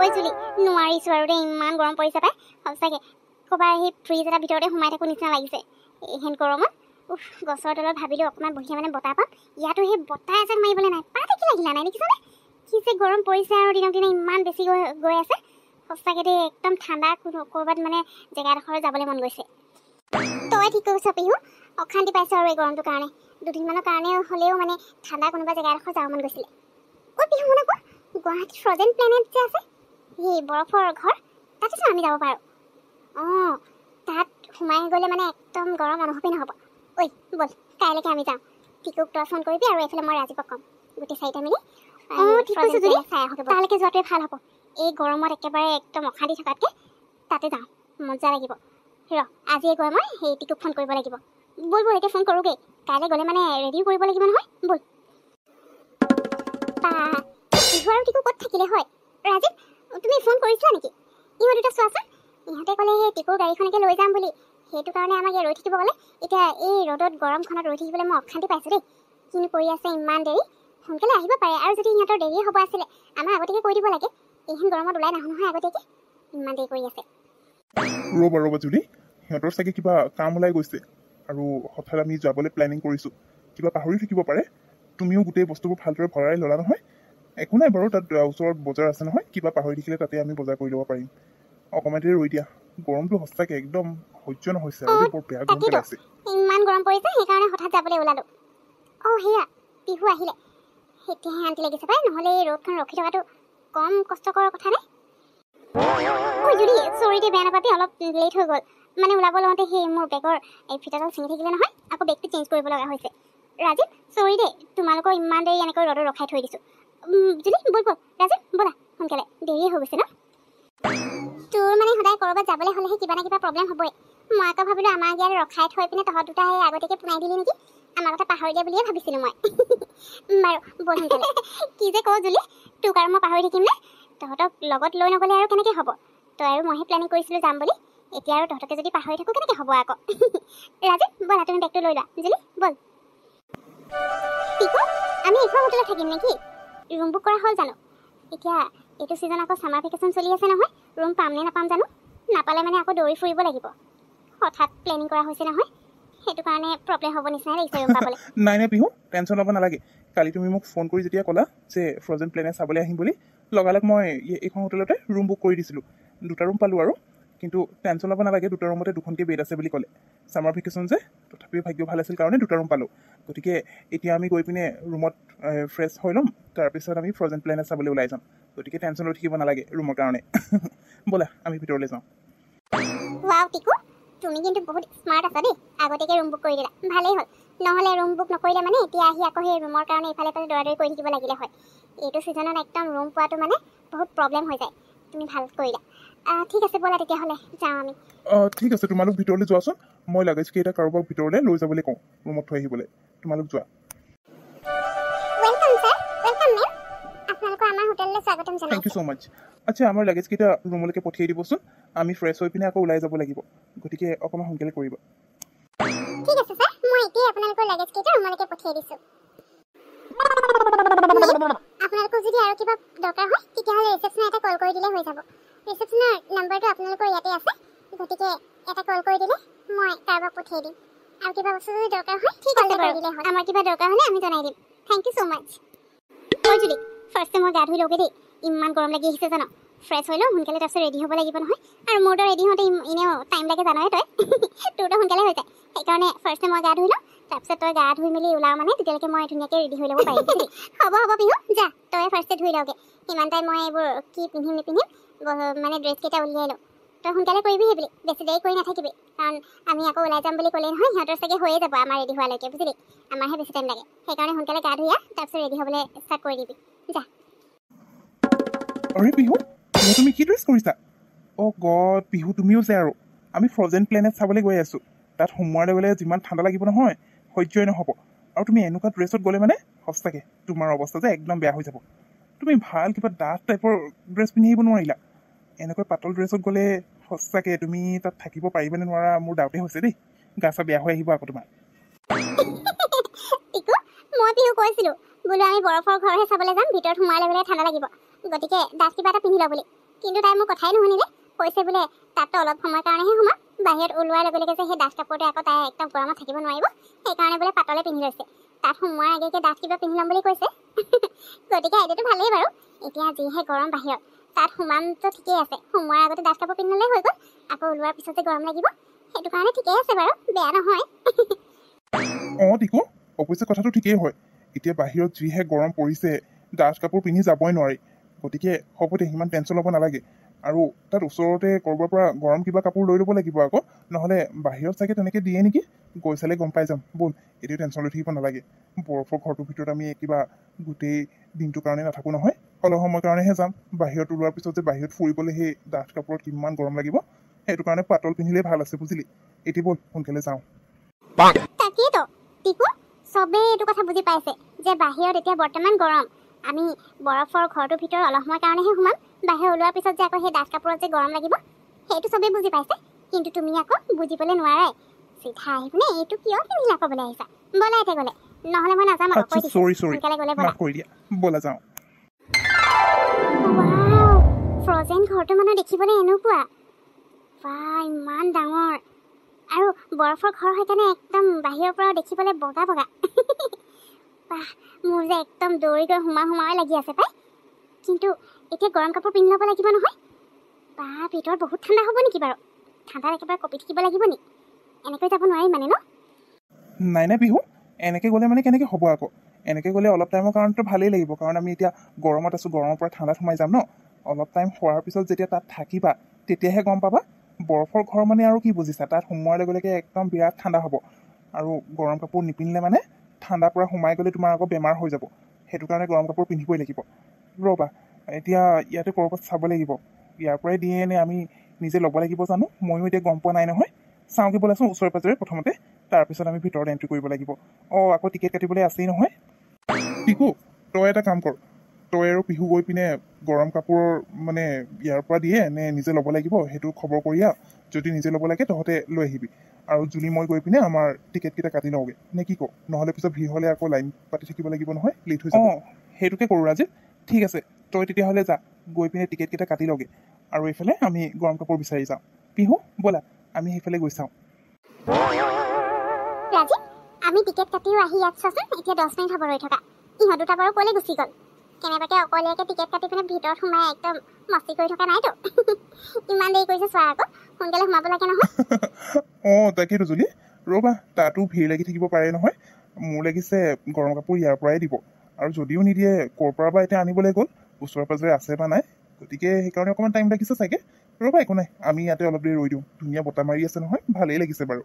ঐ জুলি নোৱাৰিছোঁ আৰু দেই, ইমান গৰম পৰিছে পাই সঁচাকৈ। ক'ৰবাৰ সেই ফ্ৰিজ এটা ভিতৰতে সোমাই থাকোঁ নিচিনা লাগিছে এইহেন গৰমত। গছৰ তলত ভাবিলোঁ অকণমান বহিলে মানে বতাহ পাম, ইয়াতো সেই বতাহ এজাক মাৰিবলৈ নাই। পাতে কি লাগিলা নাই দেখিছানে? কি যে গৰম পৰিছে আৰু দিনক দিনে ইমান বেছি গৈ আছে সঁচাকৈ দেই। একদম ঠাণ্ডা ক'ৰবাত মানে জেগাডোখৰ যাবলৈ মন গৈছে। তই ঠিক কৈছ পিহু, অশান্তি পাইছোঁ আৰু এই গৰমটোৰ কাৰণে। দুদিনমানৰ কাৰণে হ'লেও মানে ঠাণ্ডা কোনোবা জেগাডোখৰ যাব মন গৈছিলে। ঐ পিহু শুনা আকৌ, গুৱাহাটীত ফ্ৰজেন প্লেনেট যে আছে, সেই বৰফৰ ঘৰ, তাতেতো আমি যাব পাৰোঁ। অঁ, তাত সোমাই গ'লে মানে একদম গৰম অনুভৱেই নহ'ব। ঐ ব'ল, কাইলৈকে আমি যাওঁ। টিকুক তই ফোন কৰিবি আৰু এইফালে মই ৰাজীৱক ক'ম, গোটেই চাৰিটা মিলি। অঁ ঠিক কৈছোঁ যদি, তালৈকে যোৱাটোৱে ভাল হ'ব। এই গৰমত একেবাৰে একদম অশান্তি থকাতকৈ তাতে যাওঁ, মজা লাগিব। আজিয়ে গৈ মই সেই টিকুক ফোন কৰিব লাগিব। ব'ল এতিয়া ফোন কৰোঁগৈ, কাইলৈ গ'লে মানে ৰেডিও কৰিব লাগিব নহয়। ব'ল। বিহু আৰু টিকু ক'ত থাকিলে হয়? ৰাজীৱ, তুমি ফোন কৰিছিলা নেকি? ইহঁত দুটা চোৱাচোন, ইহঁতে ক'লে সেই টিকুৰ গাড়ীখনকে লৈ যাম বুলি। সেইটো কাৰণে আমাক ইয়াত ৰৈ থাকিব ক'লে। এতিয়া এই ৰ'দত গৰমখনত ৰৈ থাকিবলৈ মই অশান্তি পাইছোঁ দেই। কিনো কৰি আছে ইমান দেৰি? সোনকালে আহিব পাৰে, আৰু যদি ইহঁতৰ দেৰিয়ে হ'ব আছিলে আমাৰ আগতীয়াকৈ কৈ দিব লাগে। এইখন গৰমত ওলাই নাহোঁ নহয় আগতীয়াকৈ, ইমান দেৰি কৰি আছে। ৰ'বা জুলি, সিহঁতৰ চাগে কিবা কাম ওলাই গৈছে আৰু হঠাৎ আমি যাবলৈ প্লেনিং কৰিছোঁ। কিবা পাহৰি থাকিব পাৰে। তুমিও গোটেই বস্তুবোৰ ভালদৰে ভৰাই ল'লা নহয়? একো নাই বাৰু, তাত ওচৰত বজাৰ আছে নহয়, কিবা পাহৰি থাকিলে তাতে আমি বজাৰ কৰি ল'ব পাৰিম। অকণমান দেৰি ৰৈ দিয়া, গৰমটো সঁচাকৈ একদম সহ্য নহৈছে আৰু বৰ বেয়া গৰম পেলাইছে। ইমান গৰম পৰিছে সেইকাৰণে হঠাৎ যাবলৈ ওলালোঁ। অঁ সেয়া বিহু আহিলে, এতিয়াহে শান্তি লাগিছে পাই, নহ'লে এই ৰ'দখন ৰখি থকাটো কম কষ্টকৰ কথা নে? ঐ জুলি, চৰি দেই, বেয়া নাপাবি, অলপ লেট হৈ গ'ল। মানে ওলাব লওঁতে সেই মোৰ বেগৰ এই ফিটাডাল ছিঙি থাকিলে নহয়, আকৌ বেগটো চেঞ্জ কৰিব লগা হৈছে। ৰাজীৱ চৰি দেই, তোমালোকৰ ইমান দেৰি এনেকৈ ৰ'দত ৰখাই থৈ দিছোঁ। জুলি ব'ল ৰাজীৱ, ব'লা সোনকালে, দেৰিয়ে হৈ গৈছে ন? তোৰ মানে সদায় ক'ৰবাত যাবলৈ হ'লেহে কিবা না কিবা প্ৰব্লেম হ'বই। মই আকৌ ভাবিলোঁ আমাক ইয়াত ৰখাই থৈ পিনে তহঁত দুটা সেই আগতীয়াকৈ পুনাই দিলি নেকি, আমাৰ কথা পাহৰিলে বুলিয়ে ভাবিছিলোঁ মই। বাৰু ব'ল সোনকালে। কি যে কওঁ জুলি, তোক আৰু মই পাহৰি থাকিম নে? তহঁতক লগত লৈ নগ'লে আৰু কেনেকৈ হ'ব? তই আৰু মইহে প্লেনিং কৰিছিলোঁ যাম বুলি, এতিয়া আৰু তহঁতকে যদি পাহৰি থাকোঁ কেনেকৈ হ'ব আকৌ? ৰাজীৱ ব'লা, তুমি বেগটো লৈ লোৱা। জুলি ব'ল। টিকু, আমি এইখন হোটেলত থাকিম নেকি? ৰুম বুক কৰা হ'ল জানো? এতিয়া এইটো ছিজন আকৌ ছামাৰ ভেকেশ্যন চলি আছে নহয়, ৰুম পাম নে নাপাম জানো? নাপালে মানে আকৌ দৌৰি ফুৰিব লাগিব। হঠাৎ প্লেনিং কৰা হৈছে নহয়, সেইটো কাৰণে প্ৰব্লেম হ'ব নিচিনাই লাগিছে ৰুম পাবলৈ। নাই পিহু, টেনশ্যন ল'ব নালাগে। কালি তুমি মোক ফোন কৰি যেতিয়া ক'লা যে ফ্ৰজেন প্লেনেট চাবলৈ আহিম বুলি, লগালগ মই এইখন হোটেলতে ৰুম বুক কৰি দিছিলোঁ। 2টা ৰুম পালোঁ আৰু, কিন্তু টেনশ্যন ল'ব নালাগে, 2টা ৰুমতে 2খনকৈ বেড আছে বুলি ক'লে। ছামাৰ ভেকেশ্যন যে, তথাপিও ভাগ্য ভাল আছিল কাৰণে 2টা ৰুম পালোঁ। গতিকে এতিয়া আমি গৈ পিনে ৰুমত ফ্ৰেছ হৈ ল'ম, তাৰপিছত আমি ফ্ৰজেন প্লেনেট চাবলৈ ওলাই যাম। গতিকে টেনশ্যন লৈ থাকিব নালাগে ৰুমৰ কাৰণে। ব'লা আমি ভিতৰলৈ যাওঁ। ৱাও টিকু, তুমি কিন্তু বহুত স্মাৰ্ট আছা দেই, আগতীয়াকৈ ৰুম বুক কৰি দিলা, ভালেই হ'ল। নহ'লে ৰুম বুক নকৰিলে মানে এতিয়া আহি আকৌ সেই ৰুমৰ কাৰণে ইফালে দৌৰা দৌৰি কৰি থাকিব লাগিলে হয়। এইটো ছিজনত একদম ৰুম পোৱাটো মানে বহুত প্ৰব্লেম হৈ যায়। তুমি ভাল কৰিলা। ঠিক আছে ব'লা তেতিয়াহ'লে যাওঁ আমি। ঠিক আছে, তোমালোক ভিতৰলৈ যোৱাচোন। মই লাগেজকেইটা কাৰোবাক ভিতৰলৈ লৈ যাবলৈ কওঁ, ৰুমত থৈ আহিবলৈ। তোমালোক যোৱা। ৱেলকাম ছাৰ, ৱেলকাম মেম, আপোনালোকৰ আমাৰ হোটেললৈ স্বাগতম জনাইছোঁ। থেংক ইউ ছ' মাছ। আচ্ছা, আমাৰ লাগেজকেইটা ৰুমলৈকে পঠিয়াই দিবচোন। আমি ফ্ৰেছ হৈ পিনে আকৌ ওলাই যাব লাগিব, গতিকে অকণমান সোনকালে কৰিবা। ঠিক আছে ছাৰ, মই এতিয়াই আপোনালোকৰ লাগেজকেইটা ৰুমলৈকে পঠিয়াই দিছোঁ। আপোনালোকক যদি আৰু কিবা দৰকাৰ হয় তেতিয়াহ'লে ৰিচেপশ্যনত এটা কল কৰি দিলে হৈ যাব। ৰিচেপশ্যনৰ নম্বৰটো আপোনালোকৰ ইয়াতে আছে, গতিকে এটা কল কৰি দিলে মই কাৰোবাক পঠিয়াই দিম। আৰু কিবা বস্তু যদি দৰকাৰ হয় ঠিক আছে বাৰু, আমাৰ কিবা দৰকাৰ হ'লে আমি জনাই দিম। থেংক ইউ ছ' মাছ। ঐ জুলি, ফাৰ্ষ্টে মই গা ধুই লওঁগৈ দেই, ইমান গৰম লাগি আহিছে জানো। ফ্ৰেছ হৈ লওঁ সোনকালে, তাৰপিছত ৰেডি হ'ব লাগিব নহয়। আৰু মোৰতো ৰেডি হওঁতে এনেও টাইম লাগে জানই তই। তোৰতো সোনকালে হৈ যায়, সেইকাৰণে ফাৰ্ষ্টে মই গা ধুই লওঁ, তাৰপিছত তই গা ধুই মেলি ওলাও মানে তেতিয়ালৈকে মই ধুনীয়াকৈ ৰেডি হৈ ল'ব পাৰিম দেই। হ'ব পিহু, যা তই ফাৰ্ষ্টে ধুই লওঁগৈ। ইমান টাইম মই এইবোৰ কি পিন্ধিম নিপিন্ধিম মানে ড্ৰেছকেইটা উলিয়াই লওঁ। তই সোনকালে কৰিবি সেইবুলি, বেছি দেৰি কৰি নাথাকিবি, কাৰণ আমি আকৌ ওলাই যাম বুলি ক'লেই নহয়, সিহঁতৰ চাগে হৈয়ে যাব আমাৰ ৰেডি হোৱালৈকে, বুজিলি? আমাৰহে বেছি টাইম লাগে, সেইকাৰণে সোনকালে গা ধুই তাৰপিছত ৰেডি হ'বলৈ ষ্টাৰ্ট কৰি দিবি, যা। আৰে পিহু, তুমি কি ড্ৰেছ কৰিছা? অ' গড, পিহু তুমিও যে আৰু। আমি ফ্ৰজেন প্লেনেট চাবলৈ গৈ আছোঁ, তাত সোমোৱাৰ লগে লগে যিমান ঠাণ্ডা লাগিব নহয়, সহ্যই নহ'ব। আৰু তুমি এনেকুৱা ড্ৰেছত গ'লে মানে সঁচাকৈ তোমাৰ অৱস্থা যে একদম বেয়া হৈ যাব। তুমি ভাল কিবা ডাঠ টাইপৰ ড্ৰেছ পিন্ধি আহিব নোৱাৰিলা? এনেকৈ পাতল ড্ৰেছত গ'লে সঁচাকৈ তুমি তাত থাকিব পাৰিবানে নোৱাৰা মোৰ ডাউটে হৈছে দেই। গা চা বেয়া হৈ আহিব আকৌ তোমাৰ। টিকু, মই পিহু কৈছিলোঁ বোলো আমি বৰফৰ ঘৰহে চাবলৈ যাম, ভিতৰত সোমাই ল'বলৈ ঠাণ্ডা লাগিব, গতিকে ডাঠ কিবা এটা পিন্ধি ল বুলি। কিন্তু তাই মোৰ কথাই নুশুনিলে। কৈছে বোলে তাততো অলপ সময়ৰ কাৰণেহে সোমাম, বাহিৰত ওলোৱাৰ লগে লগে যে সেই ডাঠ কাপোৰটো আকৌ তাই একদম গৰমত থাকিব নোৱাৰিব, সেইকাৰণে বোলে পাতলে পিন্ধি লৈছে। তাত সোমোৱাৰ আগে ডাঠ কিবা পিন্ধি ল'ম বুলি কৈছে। গতিকে আইডিয়াটো ভালেই বাৰু। এতিয়া যিহে গৰম বাহিৰত, তাত সোমামতো ঠিকেই আছে, সোমোৱাৰ আগতে ডাঠ কাপোৰ পিন্ধিলে হৈ গ'ল, আকৌ ওলোৱাৰ পিছত যে গৰম লাগিব, সেইটো কাৰণে ঠিকেই আছে বাৰু, বেয়া নহয়। টিকু, অৱশ্যে কথাটো ঠিকেই হয়। এতিয়া বাহিৰত যিহে গৰম পৰিছে, ডাঠ কাপোৰ পিন্ধি যাবই নোৱাৰি। গতিকে হ'ব দে, সিমান টেনশ্যন ল'ব নালাগে। আৰু তাত ওচৰতে ক'ৰবাৰ পৰা গৰম কিবা কাপোৰ লৈ ল'ব লাগিব আকৌ, নহ'লে বাহিৰত চাগে তেনেকৈ দিয়ে নেকি, গৈ চালে গম পাই যাম। ব'ল, এতিয়া টেনশ্যন লৈ থাকিব নালাগে। বৰফৰ ঘৰটোৰ ভিতৰত আমি কিবা গোটেই দিনটোৰ কাৰণে নাথাকোঁ নহয়, অলপ সময়ৰ কাৰণেহে যাম। বাহিৰত ওলোৱাৰ পিছত যে বাহিৰত ফুৰিবলৈ সেই ডাঠ কাপোৰত কিমান গৰম লাগিব, সেইটো কাৰণে পাতল পিন্ধিলেই ভাল আছে, বুজিলি? এতিয়া ব'ল, সোনকালে যাওঁ। তাকেইতো টিকু, চবেই এইটো কথা বুজি পাইছে যে বাহিৰত এতিয়া বৰ্তমান গৰম, আমি বৰফৰ ঘৰটোৰ ভিতৰত অলপ সময়ৰ কাৰণেহে সোমাম, বাহিৰত ওলোৱাৰ পিছত যে আকৌ সেই ডাঠ কাপোৰত যে গৰম লাগিব, সেইটো চবেই বুজি পাইছে। কিন্তু তুমি আকৌ বুজিবলৈ নোৱাৰাই, চিধা আহি পিনে এইটো কিয় পিন্ধিলা ক'বলৈ আহিছা। ব'লা এতিয়া গ'লে, নহ'লে মই নাযাম আকৌ, কৈ দিছোঁ। সোনকালে গ'লে ব'লা। মাফ কৰি দিয়া, ব'লা যাওঁ। ফ্ৰজেন ঘৰটো মানে দেখিবলৈ এনেকুৱা, ইমান ডাঙৰ, আৰু বৰফৰ ঘৰ সেইকাৰণে একদম বাহিৰৰ পৰা দেখিবলৈ বগা বগা। মোৰ যে একদম দৌৰি গৈ সোমাই লাগি আছে পাই। কিন্তু এতিয়া গৰম কাপোৰ পিন্ধি ল'ব লাগিব নহয়। ভিতৰত বহুত ঠাণ্ডা হ'ব নেকি বাৰু? ঠাণ্ডাত একেবাৰে কঁপি থাকিব লাগিব নি? এনেকৈ যাব নোৱাৰিম মানে ন? নাই পিহু, এনেকৈ গ'লে মানে কেনেকৈ হ'ব আকৌ? এনেকৈ গ'লে অলপ টাইমৰ কাৰণেতো ভালেই লাগিব, কাৰণ আমি এতিয়া গৰমত আছোঁ, গৰমৰ পৰা ঠাণ্ডাত সোমাই যাম ন। অলপ টাইম হোৱাৰ পিছত যেতিয়া তাত থাকিবা, তেতিয়াহে গম পাবা। বৰফৰ ঘৰ মানে আৰু কি বুজিছা, তাত সোমোৱাৰ লগে লগে একদম বিৰাট ঠাণ্ডা হ'ব, আৰু গৰম কাপোৰ নিপিন্ধিলে মানে ঠাণ্ডাৰ পৰা সোমাই গ'লে তোমাৰ আকৌ বেমাৰ হৈ যাব। সেইটো কাৰণে গৰম কাপোৰ পিন্ধিবই লাগিব। ৰ'বা, এতিয়া ইয়াতে ক'ৰবাত চাব লাগিব, ইয়াৰ পৰাই দিয়ে নে আমি নিজে ল'ব লাগিব জানো, ময়ো এতিয়া গম পোৱা নাই নহয়। চাওঁগৈ ব'লাচোন ওচৰে পাজৰে প্ৰথমতে, তাৰপিছত আমি ভিতৰত এণ্ট্ৰি কৰিব লাগিব। আকৌ টিকেট কাটিবলৈ আছেই নহয়। টিকু, তই এটা কাম কৰ, তই আৰু পিহু গৈ পিনে গৰম কাপোৰ মানে ইয়াৰ পৰা দিয়ে নে নিজে ল'ব লাগিব সেইটো খবৰ কৰি আহ। যদি নিজে ল'ব লাগে তহঁতে লৈ আহিবি, আৰু জুলি মই গৈ পিনে আমাৰ টিকেটকেইটা কাটি লওঁগৈ, নে কি কওঁ? নহ'লে পিছত ভিৰ হ'লে আকৌ লাইন পাতি থাকিব লাগিব নহয়, লেট হৈ যাব। সেইটোকে কৰোঁ ৰাজীৱ। ঠিক আছে, তই তেতিয়াহ'লে যা, গৈ পিনে টিকেটকেইটা কাটি লওঁগৈ, আৰু এইফালে আমি গৰম কাপোৰ বিচাৰি যাওঁ। পিহু ব'লা, আমি সেইফালে গৈ চাওঁ। ৰাজীৱ, আমি টিকেট কাটিও আহি ইয়াত চোৱাচোন, এতিয়া 10 মিনিট হ'ব ৰৈ থকা। ইহঁত দুটা বাৰু ক'লে গুচি গ'ল? কেনেবাকৈ অকলীয়াকৈ টিকেট কাটি পিনে ভিতৰত সোমাই একদম মস্তি কৰি থকা নাইতো। ইমান দেৰি কৰিছে চোৱা আকৌ, সোনকালে সোমাব লাগে নহয়। তাকেইতো জুলি, ৰ'বা, তাতো ভিৰ লাগি থাকিব পাৰে নহয়। মোৰ লাগিছে গৰম কাপোৰ ইয়াৰ পৰাই দিব, আৰু যদিও নিদিয়ে ক'ৰ পৰা বা এতিয়া আনিবলৈ গ'ল, ওচৰে পাজৰে আছে বা নাই, গতিকে সেইকাৰণে অকণমান টাইম লাগিছে চাগে। ৰ'বা, একো নাই, আমি ইয়াতে অলপ দেৰি ৰৈ দিওঁ, ধুনীয়া বতাহ মাৰি আছে নহয়, ভালেই লাগিছে বাৰু।